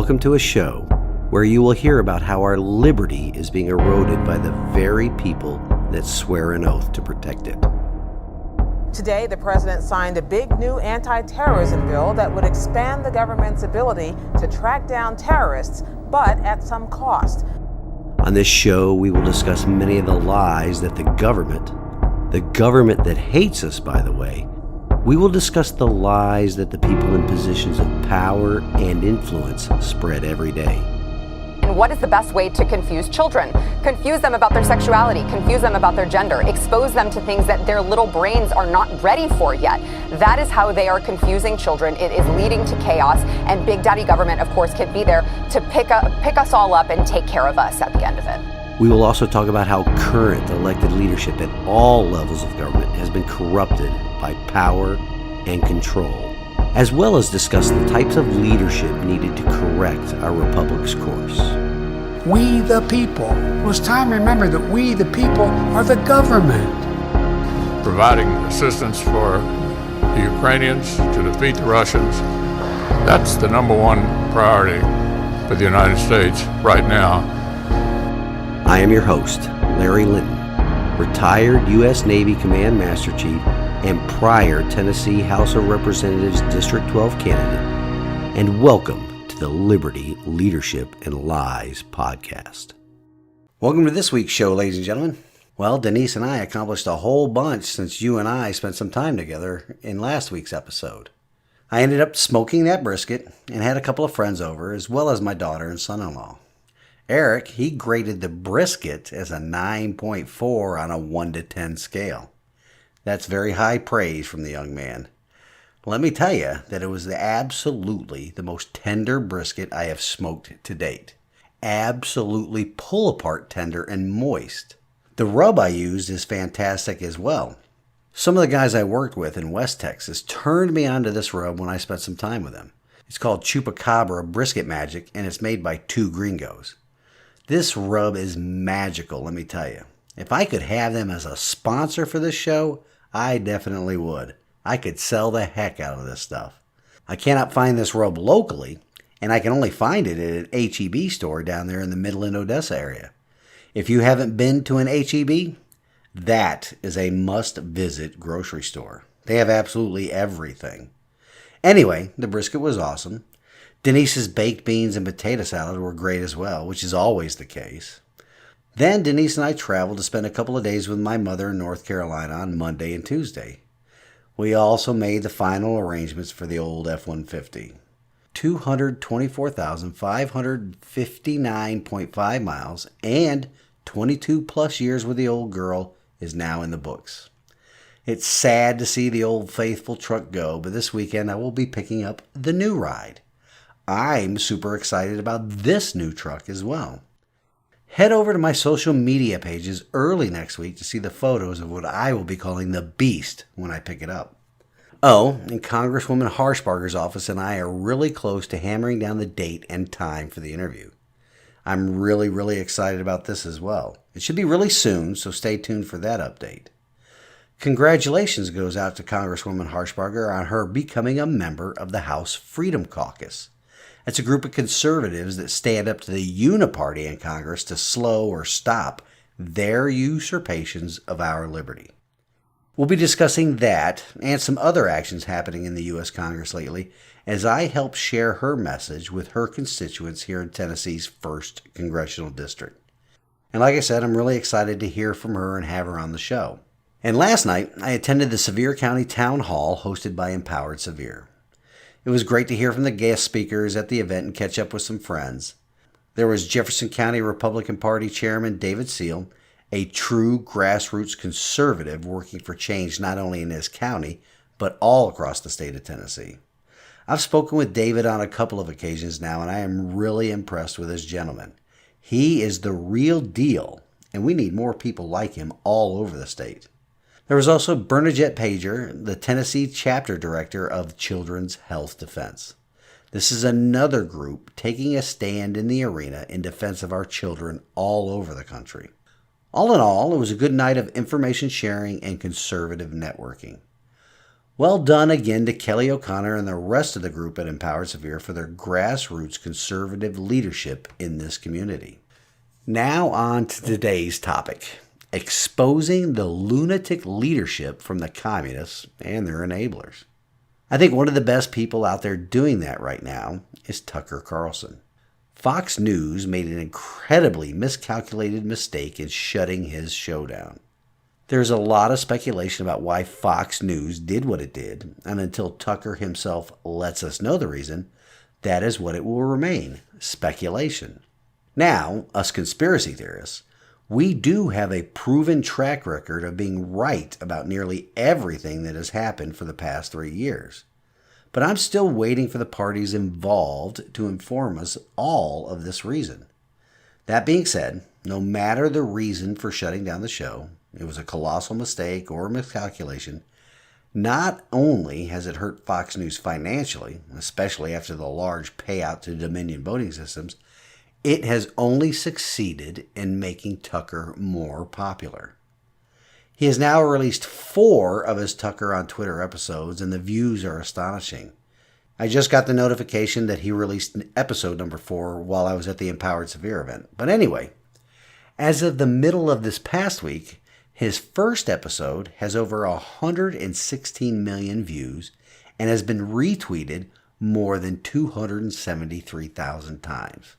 Welcome to a show where you will hear about how our liberty is being eroded by the very people that swear an oath to protect it. Today, the president signed a big new anti-terrorism bill that would expand the government's ability to track down terrorists, but at some cost. On this show, we will discuss many of the lies that the government that hates us, by the way, we will discuss the lies that the people in positions of power and influence spread every day. And what is the best way to confuse children? Confuse them about their sexuality, confuse them about their gender, expose them to things that their little brains are not ready for yet. That is how they are confusing children. It is leading to chaos, and Big Daddy government, of course, can be there to pick us all up and take care of us at the end of it. We will also talk about how current elected leadership at all levels of government has been corrupted by power and control, as well as discuss the types of leadership needed to correct our republic's course. We the people. It was time to remember that we the people are the government. Providing assistance for the Ukrainians to defeat the Russians, that's the number one priority for the United States right now. I am your host, Larry Linton, retired U.S. Navy Command Master Chief and prior Tennessee House of Representatives District 12 candidate, and welcome to the Liberty, Leadership, and Lies podcast. Welcome to this week's show, ladies and gentlemen. Well, Denise and I accomplished a whole bunch since you and I spent some time together in last week's episode. I ended up smoking that brisket and had a couple of friends over, as well as my daughter and son-in-law. Eric, he graded the brisket as a 9.4 on a 1 to 10 scale. That's very high praise from the young man. Let me tell you that it was absolutely the most tender brisket I have smoked to date. Absolutely pull-apart tender and moist. The rub I used is fantastic as well. Some of the guys I worked with in West Texas turned me onto this rub when I spent some time with them. It's called Chupacabra Brisket Magic, and it's made by Two Gringos. This rub is magical, let me tell you. If I could have them as a sponsor for this show, I definitely would. I could sell the heck out of this stuff. I cannot find this rub locally, and I can only find it at an H-E-B store down there in the Midland, Odessa area. If you haven't been to an H-E-B, that is a must-visit grocery store. They have absolutely everything. Anyway, the brisket was awesome. Denise's baked beans and potato salad were great as well, which is always the case. Then Denise and I traveled to spend a couple of days with my mother in North Carolina on Monday and Tuesday. We also made the final arrangements for the old F-150. 224,559.5 miles and 22 plus years with the old girl is now in the books. It's sad to see the old faithful truck go, but this weekend I will be picking up the new ride. I'm super excited about this new truck as well. Head over to my social media pages early next week to see the photos of what I will be calling the Beast when I pick it up. Oh, and Congresswoman Harshbarger's office and I are really close to hammering down the date and time for the interview. I'm really excited about this as well. It should be really soon, so stay tuned for that update. Congratulations goes out to Congresswoman Harshbarger on her becoming a member of the House Freedom Caucus. It's a group of conservatives that stand up to the uniparty in Congress to slow or stop their usurpations of our liberty. We'll be discussing that and some other actions happening in the U.S. Congress lately as I help share her message with her constituents here in Tennessee's 1st Congressional District. And like I said, I'm really excited to hear from her and have her on the show. And last night, I attended the Sevier County Town Hall hosted by Empowered Sevier. It was great to hear from the guest speakers at the event and catch up with some friends. There was Jefferson County Republican Party Chairman David Seal, a true grassroots conservative working for change not only in his county, but all across the state of Tennessee. I've spoken with David on a couple of occasions now, and I am really impressed with this gentleman. He is the real deal, and we need more people like him all over the state. There was also Bernadette Pager, the Tennessee chapter director of Children's Health Defense. This is another group taking a stand in the arena in defense of our children all over the country. All in all, it was a good night of information sharing and conservative networking. Well done again to Kelly O'Connor and the rest of the group at Empowered Severe for their grassroots conservative leadership in this community. Now on to today's topic, exposing the lunatic leadership from the communists and their enablers. I think one of the best people out there doing that right now is Tucker Carlson. Fox News made an incredibly miscalculated mistake in shutting his show down. There's a lot of speculation about why Fox News did what it did, and until Tucker himself lets us know the reason, that is what it will remain, speculation. Now, us conspiracy theorists, we do have a proven track record of being right about nearly everything that has happened for the past 3 years. But I'm still waiting for the parties involved to inform us all of this reason. That being said, no matter the reason for shutting down the show, it was a colossal mistake or miscalculation, not only has it hurt Fox News financially, especially after the large payout to Dominion Voting Systems, it has only succeeded in making Tucker more popular. He has now released 4 of his Tucker on Twitter episodes, and the views are astonishing. I just got the notification that he released episode number 4 while I was at the Empowered Severe event. But anyway, as of the middle of this past week, his first episode has over 116 million views and has been retweeted more than 273,000 times.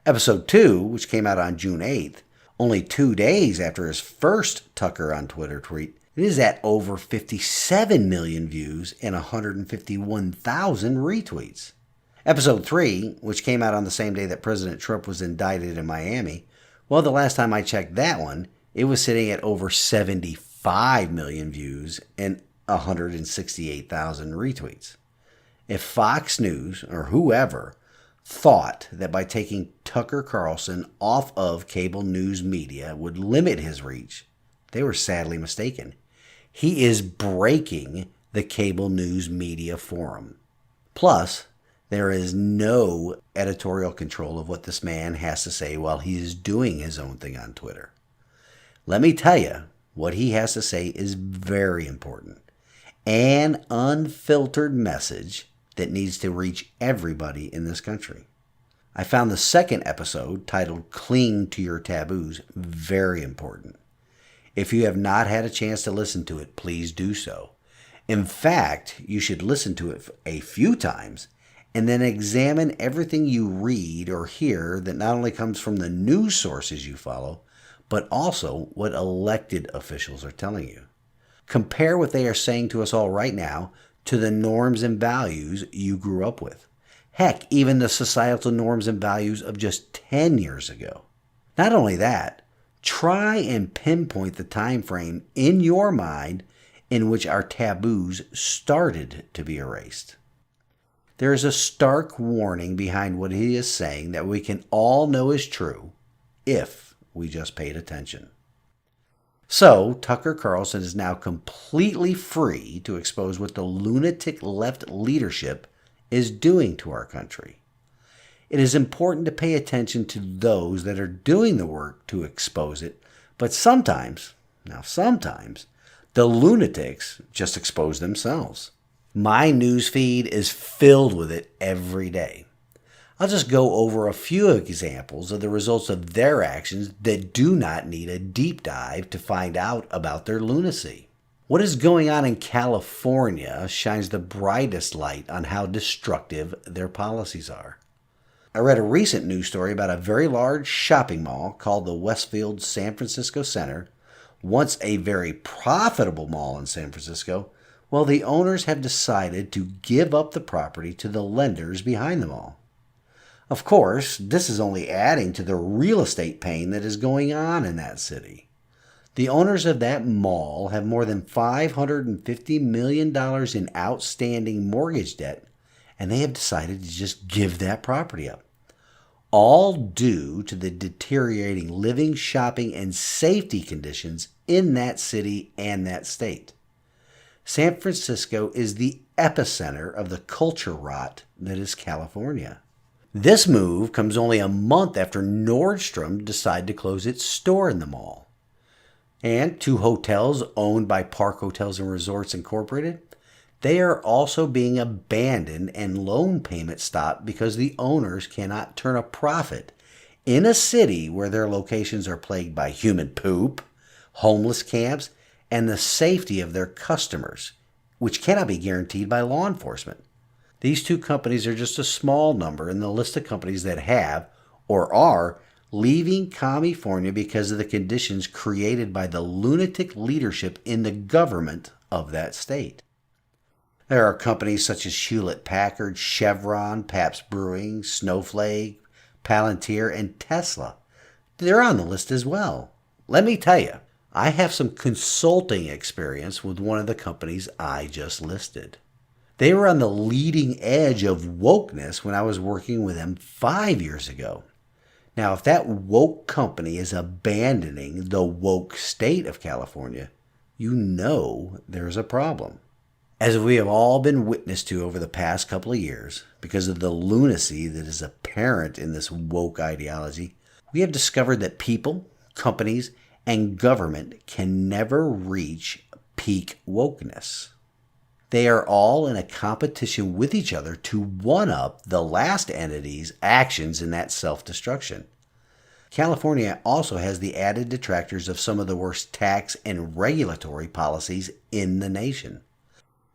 Episode 2, which came out on June 8th, only 2 days after his first Tucker on Twitter tweet, it is at over 57 million views and 151,000 retweets. Episode 3, which came out on the same day that President Trump was indicted in Miami, well, the last time I checked that one, it was sitting at over 75 million views and 168,000 retweets. If Fox News, or whoever, thought that by taking Tucker Carlson off of cable news media would limit his reach, they were sadly mistaken. He is breaking the cable news media forum. Plus, there is no editorial control of what this man has to say while he is doing his own thing on Twitter. Let me tell you, what he has to say is very important. An unfiltered message that needs to reach everybody in this country. I found the second episode, titled Cling to Your Taboos, very important. If you have not had a chance to listen to it, please do so. In fact, you should listen to it a few times and then examine everything you read or hear that not only comes from the news sources you follow, but also what elected officials are telling you. Compare what they are saying to us all right now to the norms and values you grew up with. Heck, even the societal norms and values of just 10 years ago. Not only that, try and pinpoint the time frame in your mind in which our taboos started to be erased. There is a stark warning behind what he is saying that we can all know is true if we just paid attention. So, Tucker Carlson is now completely free to expose what the lunatic left leadership is doing to our country. It is important to pay attention to those that are doing the work to expose it, but sometimes, the lunatics just expose themselves. My news feed is filled with it every day. I'll just go over a few examples of the results of their actions that do not need a deep dive to find out about their lunacy. What is going on in California shines the brightest light on how destructive their policies are. I read a recent news story about a very large shopping mall called the Westfield San Francisco Center, once a very profitable mall in San Francisco. Well, the owners have decided to give up the property to the lenders behind the mall. Of course, this is only adding to the real estate pain that is going on in that city. The owners of that mall have more than $550 million in outstanding mortgage debt, and they have decided to just give that property up. All due to the deteriorating living, shopping, and safety conditions in that city and that state. San Francisco is the epicenter of the culture rot that is California. This move comes only a month after Nordstrom decided to close its store in the mall. And 2 hotels owned by Park Hotels and Resorts Incorporated, They are also being abandoned and loan payments stopped because the owners cannot turn a profit in a city where their locations are plagued by human poop, homeless camps, and the safety of their customers, which cannot be guaranteed by law enforcement. These two companies are just a small number in the list of companies that have or are leaving California because of the conditions created by the lunatic leadership in the government of that state. There are companies such as Hewlett-Packard, Chevron, Pabst Brewing, Snowflake, Palantir, and Tesla. They're on the list as well. Let me tell you, I have some consulting experience with one of the companies I just listed. They were on the leading edge of wokeness when I was working with them 5 years ago. Now, if that woke company is abandoning the woke state of California, you know there's a problem. As we have all been witness to over the past couple of years, because of the lunacy that is apparent in this woke ideology, we have discovered that people, companies, and government can never reach peak wokeness. They are all in a competition with each other to one-up the last entity's actions in that self-destruction. California also has the added detractors of some of the worst tax and regulatory policies in the nation.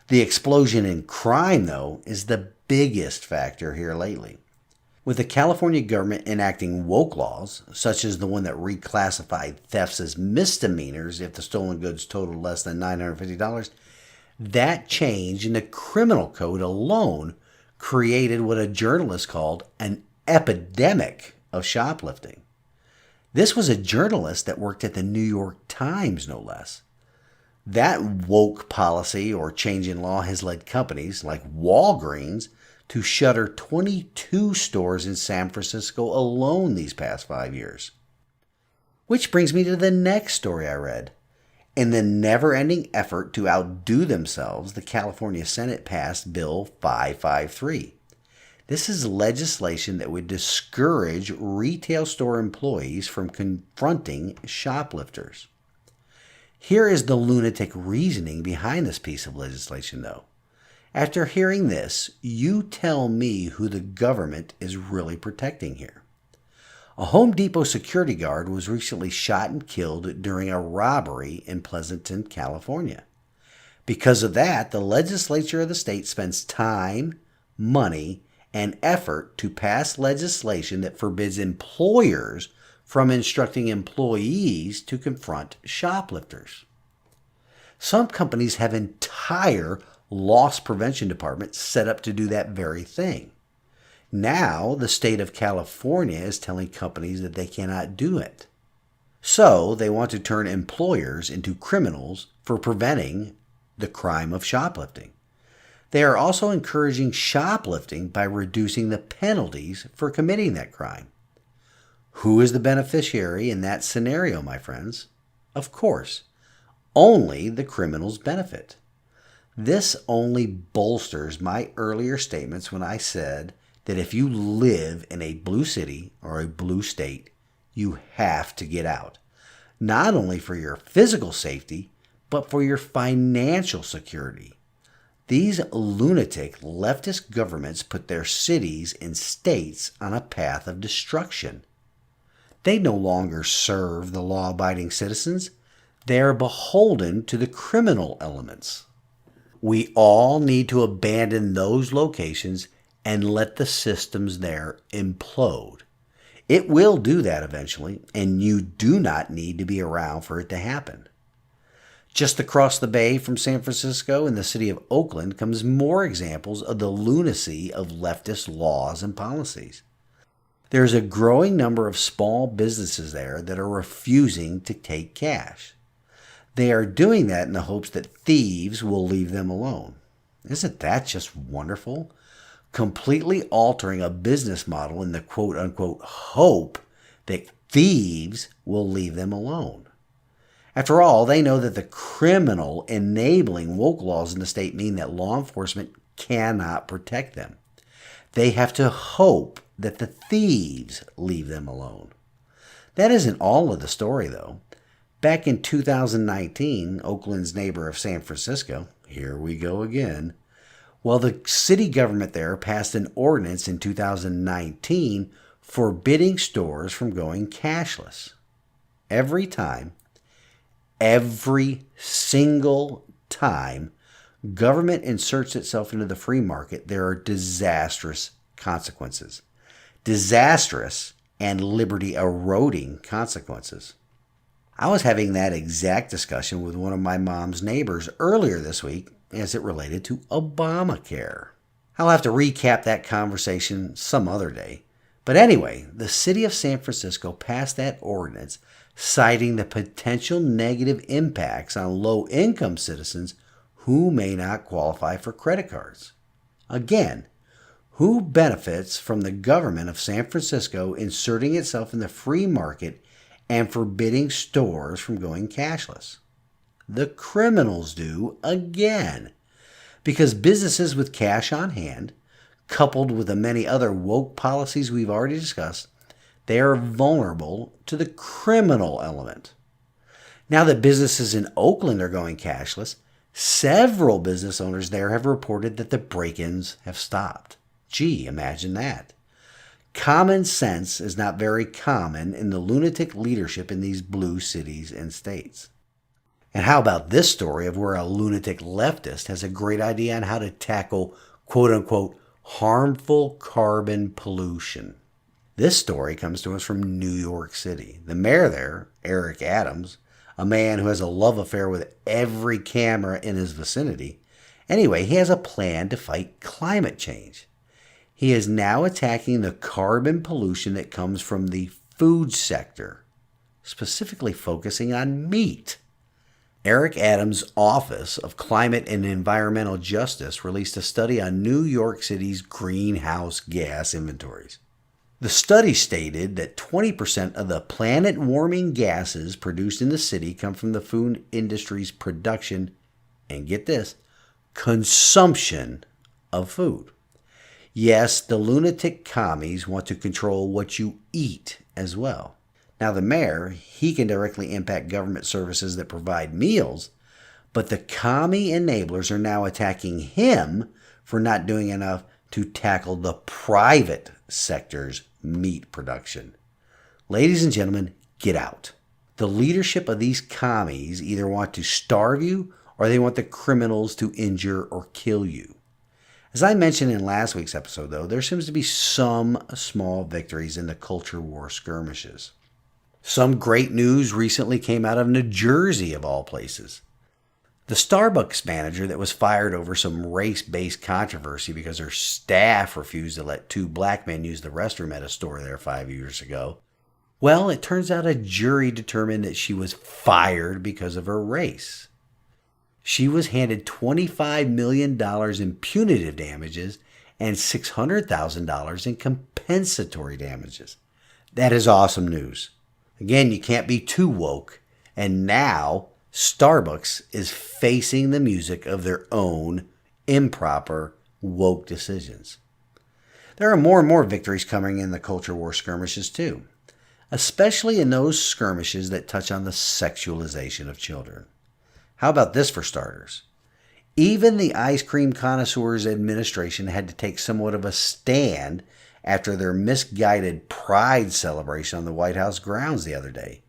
The explosion in crime, though, is the biggest factor here lately. With the California government enacting woke laws, such as the one that reclassified thefts as misdemeanors if the stolen goods totaled less than $950, that change in the criminal code alone created what a journalist called an epidemic of shoplifting. This was a journalist that worked at the New York Times, no less. That woke policy or change in law has led companies like Walgreens to shutter 22 stores in San Francisco alone these past 5 years. Which brings me to the next story I read. In the never-ending effort to outdo themselves, the California Senate passed Bill 553. This is legislation that would discourage retail store employees from confronting shoplifters. Here is the lunatic reasoning behind this piece of legislation, though. After hearing this, you tell me who the government is really protecting here. A Home Depot security guard was recently shot and killed during a robbery in Pleasanton, California. Because of that, the legislature of the state spends time, money, and effort to pass legislation that forbids employers from instructing employees to confront shoplifters. Some companies have entire loss prevention departments set up to do that very thing. Now, the state of California is telling companies that they cannot do it. So, they want to turn employers into criminals for preventing the crime of shoplifting. They are also encouraging shoplifting by reducing the penalties for committing that crime. Who is the beneficiary in that scenario, my friends? Of course, only the criminals benefit. This only bolsters my earlier statements when I said that if you live in a blue city or a blue state, you have to get out. Not only for your physical safety, but for your financial security. These lunatic leftist governments put their cities and states on a path of destruction. They no longer serve the law-abiding citizens. They are beholden to the criminal elements. We all need to abandon those locations and let the systems there implode. It will do that eventually, and you do not need to be around for it to happen. Just across the bay from San Francisco in the city of Oakland comes more examples of the lunacy of leftist laws and policies. There's a growing number of small businesses there that are refusing to take cash. They are doing that in the hopes that thieves will leave them alone. Isn't that just wonderful? Completely altering a business model in the quote-unquote hope that thieves will leave them alone. After all, they know that the criminal enabling woke laws in the state mean that law enforcement cannot protect them. They have to hope that the thieves leave them alone. That isn't all of the story, though. Back in 2019, Oakland's neighbor of San Francisco, Here we go again. Well, the city government there passed an ordinance in 2019 forbidding stores from going cashless. Every single time government inserts itself into the free market, there are disastrous consequences. Disastrous and liberty-eroding consequences. I was having that exact discussion with one of my mom's neighbors earlier this week as it related to Obamacare. I'll have to recap that conversation some other day. But anyway, the city of San Francisco passed that ordinance citing the potential negative impacts on low-income citizens who may not qualify for credit cards. Again, who benefits from the government of San Francisco inserting itself in the free market and forbidding stores from going cashless? The criminals do, again, because businesses with cash on hand, coupled with the many other woke policies we've already discussed, they are vulnerable to the criminal element. Now that businesses in Oakland are going cashless, several business owners there have reported that the break-ins have stopped. Gee, imagine that. Common sense is not very common in the lunatic leadership in these blue cities and states. And how about this story of where a lunatic leftist has a great idea on how to tackle quote-unquote harmful carbon pollution? This story comes to us from New York City. The mayor there, Eric Adams, a man who has a love affair with every camera in his vicinity, anyway, he has a plan to fight climate change. He is now attacking the carbon pollution that comes from the food sector, specifically focusing on meat. Eric Adams' Office of Climate and Environmental Justice released a study on New York City's greenhouse gas inventories. The study stated that 20% of the planet-warming gases produced in the city come from the food industry's production, and get this, consumption of food. Yes, the lunatic commies want to control what you eat as well. Now the mayor, he can directly impact government services that provide meals, but the commie enablers are now attacking him for not doing enough to tackle the private sector's meat production. Ladies and gentlemen, get out. The leadership of these commies either want to starve you or they want the criminals to injure or kill you. As I mentioned in last week's episode, though, there seems to be some small victories in the culture war skirmishes. Some great news recently came out of New Jersey, of all places. The Starbucks manager that was fired over some race-based controversy because her staff refused to let two black men use the restroom at a store there 5 years ago. Well, it turns out a jury determined that she was fired because of her race. She was handed $25 million in punitive damages and $600,000 in compensatory damages. That is awesome news. Again, you can't be too woke, and now Starbucks is facing the music of their own improper woke decisions. There are more and more victories coming in the culture war skirmishes too, especially in those skirmishes that touch on the sexualization of children. How about this for starters? Even the Ice Cream Connoisseurs Administration had to take somewhat of a stand after their misguided pride celebration on the White House grounds the other day.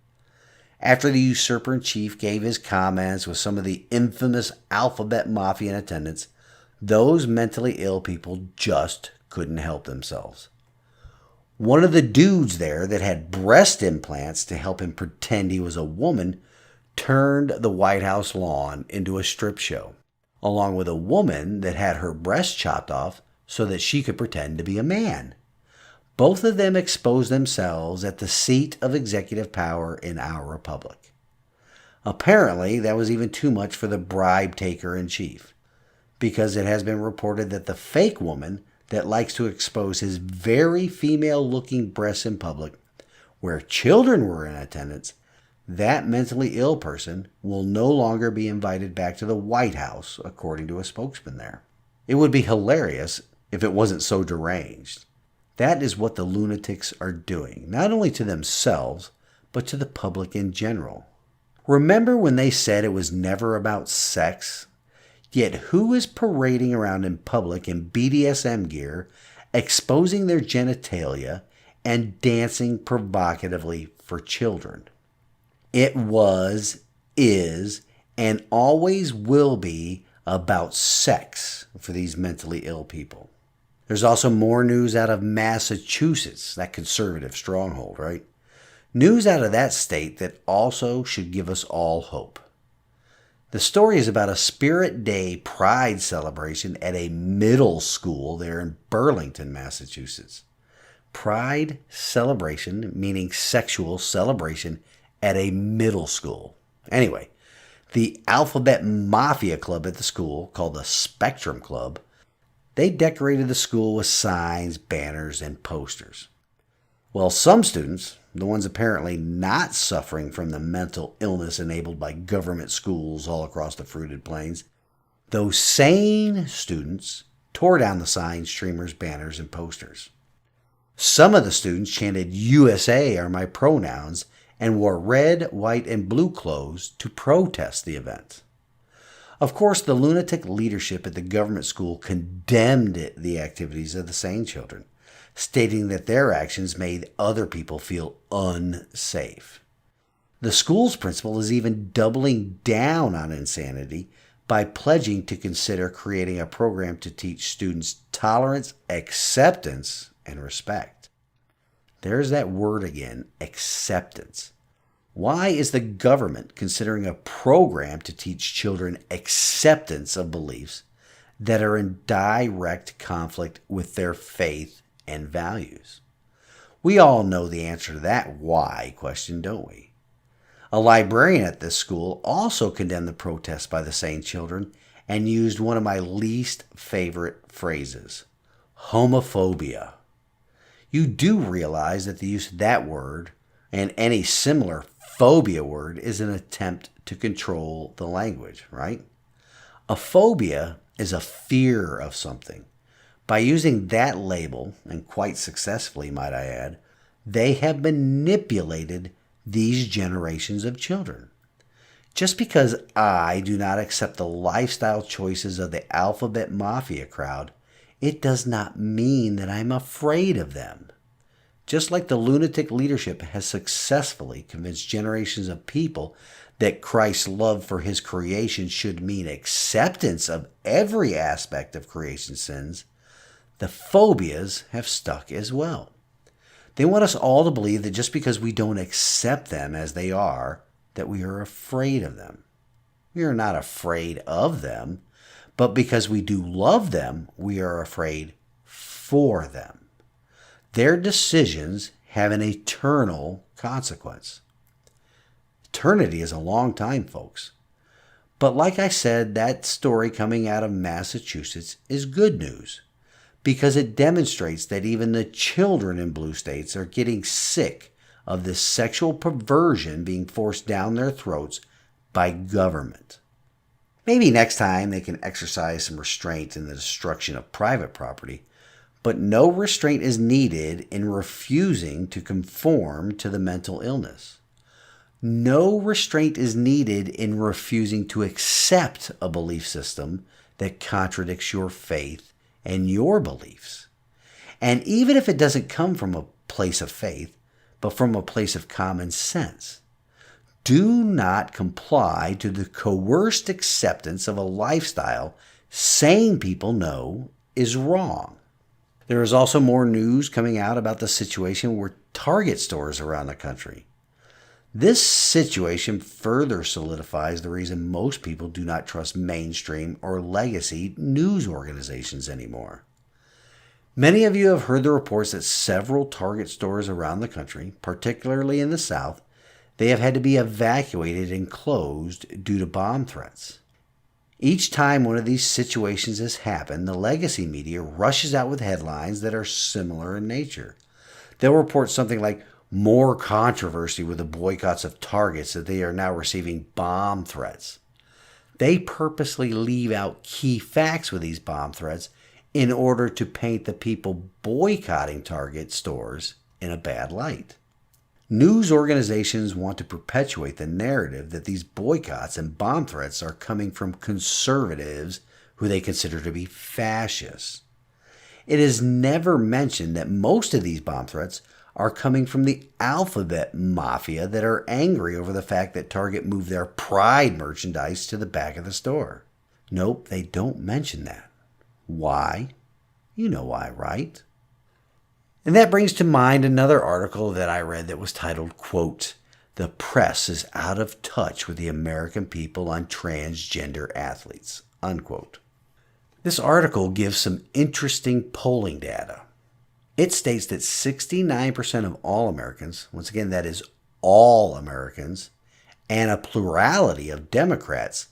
After the usurper-in-chief gave his comments with some of the infamous alphabet mafia in attendance, those mentally ill people just couldn't help themselves. One of the dudes there that had breast implants to help him pretend he was a woman turned the White House lawn into a strip show, along with a woman that had her breast chopped off so that she could pretend to be a man. Both of them exposed themselves at the seat of executive power in our republic. Apparently, that was even too much for the bribe taker in chief, because it has been reported that the fake woman that likes to expose his very female-looking breasts in public, where children were in attendance, that mentally ill person will no longer be invited back to the White House, according to a spokesman there. It would be hilarious if it wasn't so deranged. That is what the lunatics are doing, not only to themselves, but to the public in general. Remember when they said it was never about sex? Yet who is parading around in public in BDSM gear, exposing their genitalia, and dancing provocatively for children? It was, is, and always will be about sex for these mentally ill people. There's also more news out of Massachusetts, that conservative stronghold, right? News out of that state that also should give us all hope. The story is about a Spirit Day Pride celebration at a middle school there in Burlington, Massachusetts. Pride celebration, meaning sexual celebration at a middle school. Anyway, the Alphabet Mafia Club at the school, called the Spectrum Club, they decorated the school with signs, banners, and posters. Well, some students, the ones apparently not suffering from the mental illness enabled by government schools all across the fruited plains, those sane students tore down the signs, streamers, banners, and posters. Some of the students chanted "USA are my pronouns" and wore red, white, and blue clothes to protest the event. Of course, the lunatic leadership at the government school condemned the activities of the sane children, stating that their actions made other people feel unsafe. The school's principal is even doubling down on insanity by pledging to consider creating a program to teach students tolerance, acceptance, and respect. There's that word again, acceptance. Why is the government considering a program to teach children acceptance of beliefs that are in direct conflict with their faith and values? We all know the answer to that why question, don't we? A librarian at this school also condemned the protest by the sane children and used one of my least favorite phrases, homophobia. You do realize that the use of that word and any similar phobia word is an attempt to control the language, right? A phobia is a fear of something. By using that label, and quite successfully, might I add, they have manipulated these generations of children. Just because I do not accept the lifestyle choices of the Alphabet Mafia crowd, it does not mean that I'm afraid of them. Just like the lunatic leadership has successfully convinced generations of people that Christ's love for his creation should mean acceptance of every aspect of creation sins, the phobias have stuck as well. They want us all to believe that just because we don't accept them as they are, that we are afraid of them. We are not afraid of them, but because we do love them, we are afraid for them. Their decisions have an eternal consequence. Eternity is a long time, folks. But like I said, that story coming out of Massachusetts is good news because it demonstrates that even the children in blue states are getting sick of this sexual perversion being forced down their throats by government. Maybe next time they can exercise some restraint in the destruction of private property, but no restraint is needed in refusing to conform to the mental illness. No restraint is needed in refusing to accept a belief system that contradicts your faith and your beliefs. And even if it doesn't come from a place of faith, but from a place of common sense, do not comply to the coerced acceptance of a lifestyle sane people know is wrong. There is also more news coming out about the situation with Target stores around the country. This situation further solidifies the reason most people do not trust mainstream or legacy news organizations anymore. Many of you have heard the reports that several Target stores around the country, particularly in the South, they have had to be evacuated and closed due to bomb threats. Each time one of these situations has happened, the legacy media rushes out with headlines that are similar in nature. They'll report something like more controversy with the boycotts of Targets that they are now receiving bomb threats. They purposely leave out key facts with these bomb threats in order to paint the people boycotting Target stores in a bad light. News organizations want to perpetuate the narrative that these boycotts and bomb threats are coming from conservatives who they consider to be fascists. It is never mentioned that most of these bomb threats are coming from the alphabet mafia that are angry over the fact that Target moved their Pride merchandise to the back of the store. Nope, they don't mention that. Why? You know why, right? And that brings to mind another article that I read that was titled, quote, "The press is out of touch with the American people on transgender athletes," unquote. This article gives some interesting polling data. It states that 69% of all Americans, once again that is all Americans, and a plurality of Democrats,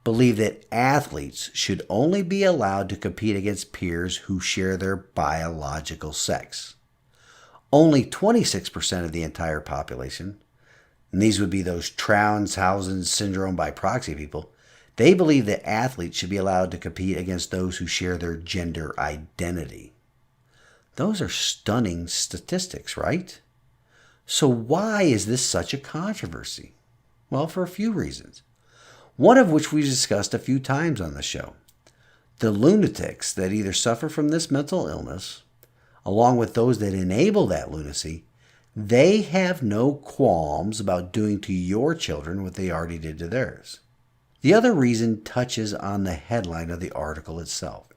believe that athletes should only be allowed to compete against peers who share their biological sex. Only 26% of the entire population, and these would be those Townsend syndrome by proxy people, they believe that athletes should be allowed to compete against those who share their gender identity. Those are stunning statistics, right? So why is this such a controversy? Well, for a few reasons. One of which we've discussed a few times on the show. The lunatics that either suffer from this mental illness, along with those that enable that lunacy, they have no qualms about doing to your children what they already did to theirs. The other reason touches on the headline of the article itself.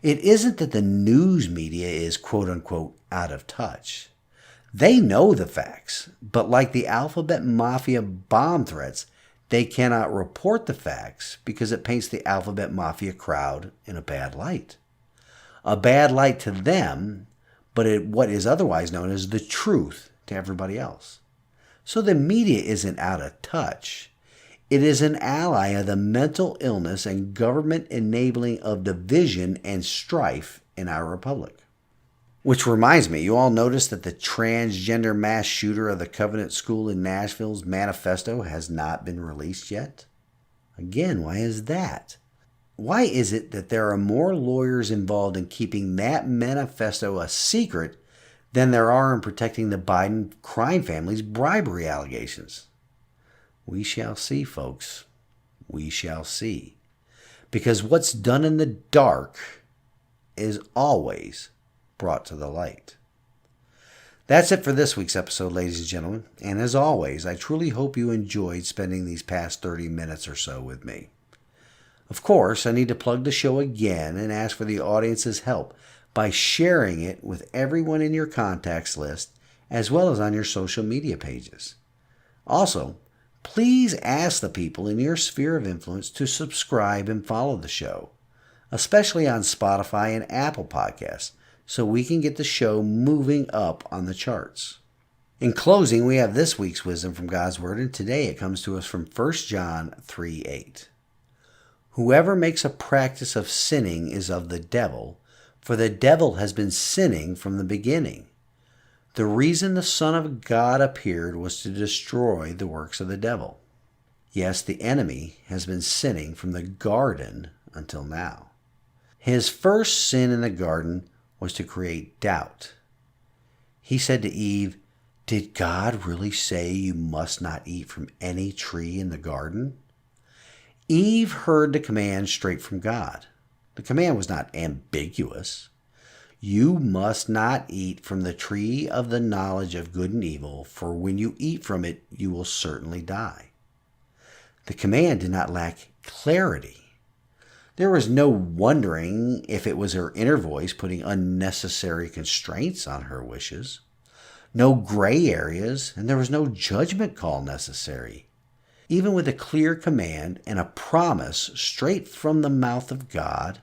It isn't that the news media is quote-unquote out of touch. They know the facts, but like the alphabet mafia bomb threats, they cannot report the facts because it paints the alphabet mafia crowd in a bad light. A bad light to them, but what is otherwise known as the truth to everybody else. So the media isn't out of touch. It is an ally of the mental illness and government enabling of division and strife in our republic. Which reminds me, you all noticed that the transgender mass shooter of the Covenant School in Nashville's manifesto has not been released yet? Again, why is that? Why is it that there are more lawyers involved in keeping that manifesto a secret than there are in protecting the Biden crime family's bribery allegations? We shall see, folks. We shall see. Because what's done in the dark is always brought to the light. That's it for this week's episode, ladies and gentlemen. And as always, I truly hope you enjoyed spending these past 30 minutes or so with me. Of course, I need to plug the show again and ask for the audience's help by sharing it with everyone in your contacts list as well as on your social media pages. Also, please ask the people in your sphere of influence to subscribe and follow the show, especially on Spotify and Apple Podcasts, so we can get the show moving up on the charts. In closing, we have this week's wisdom from God's Word, and today it comes to us from 1 John 3:8. Whoever makes a practice of sinning is of the devil, for the devil has been sinning from the beginning. The reason the Son of God appeared was to destroy the works of the devil. Yes, the enemy has been sinning from the garden until now. His first sin in the garden was to create doubt. He said to Eve, "Did God really say you must not eat from any tree in the garden?" Eve heard the command straight from God. The command was not ambiguous. You must not eat from the tree of the knowledge of good and evil, for when you eat from it, you will certainly die. The command did not lack clarity. There was no wondering if it was her inner voice putting unnecessary constraints on her wishes. No gray areas, and there was no judgment call necessary. Even with a clear command and a promise straight from the mouth of God,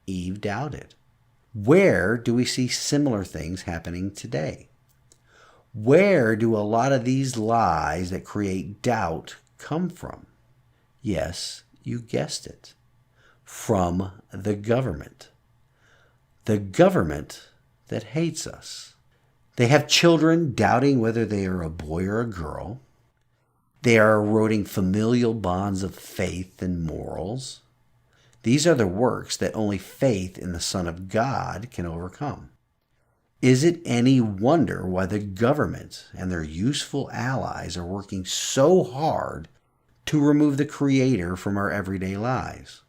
Eve doubted. Where do we see similar things happening today? Where do a lot of these lies that create doubt come from? Yes, you guessed it. From the government. The government that hates us. They have children doubting whether they are a boy or a girl. They are eroding familial bonds of faith and morals. These are the works that only faith in the Son of God can overcome. Is it any wonder why the government and their useful allies are working so hard to remove the Creator from our everyday lives?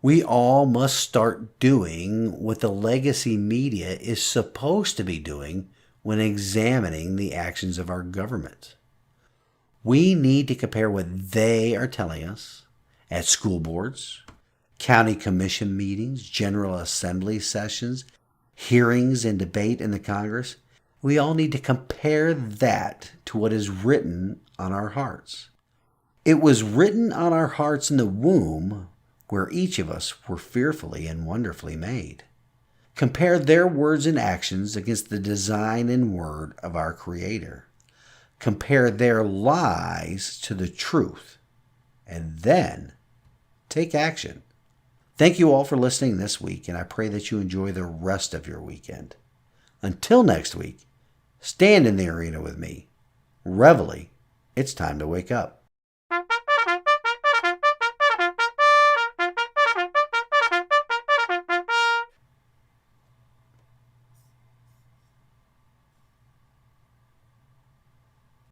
We all must start doing what the legacy media is supposed to be doing when examining the actions of our government. We need to compare what they are telling us at school boards, county commission meetings, General Assembly sessions, hearings and debate in the Congress. We all need to compare that to what is written on our hearts. It was written on our hearts in the womb where each of us were fearfully and wonderfully made. Compare their words and actions against the design and word of our Creator. Compare their lies to the truth, and then take action. Thank you all for listening this week, and I pray that you enjoy the rest of your weekend. Until next week, stand in the arena with me. Reveille, it's time to wake up.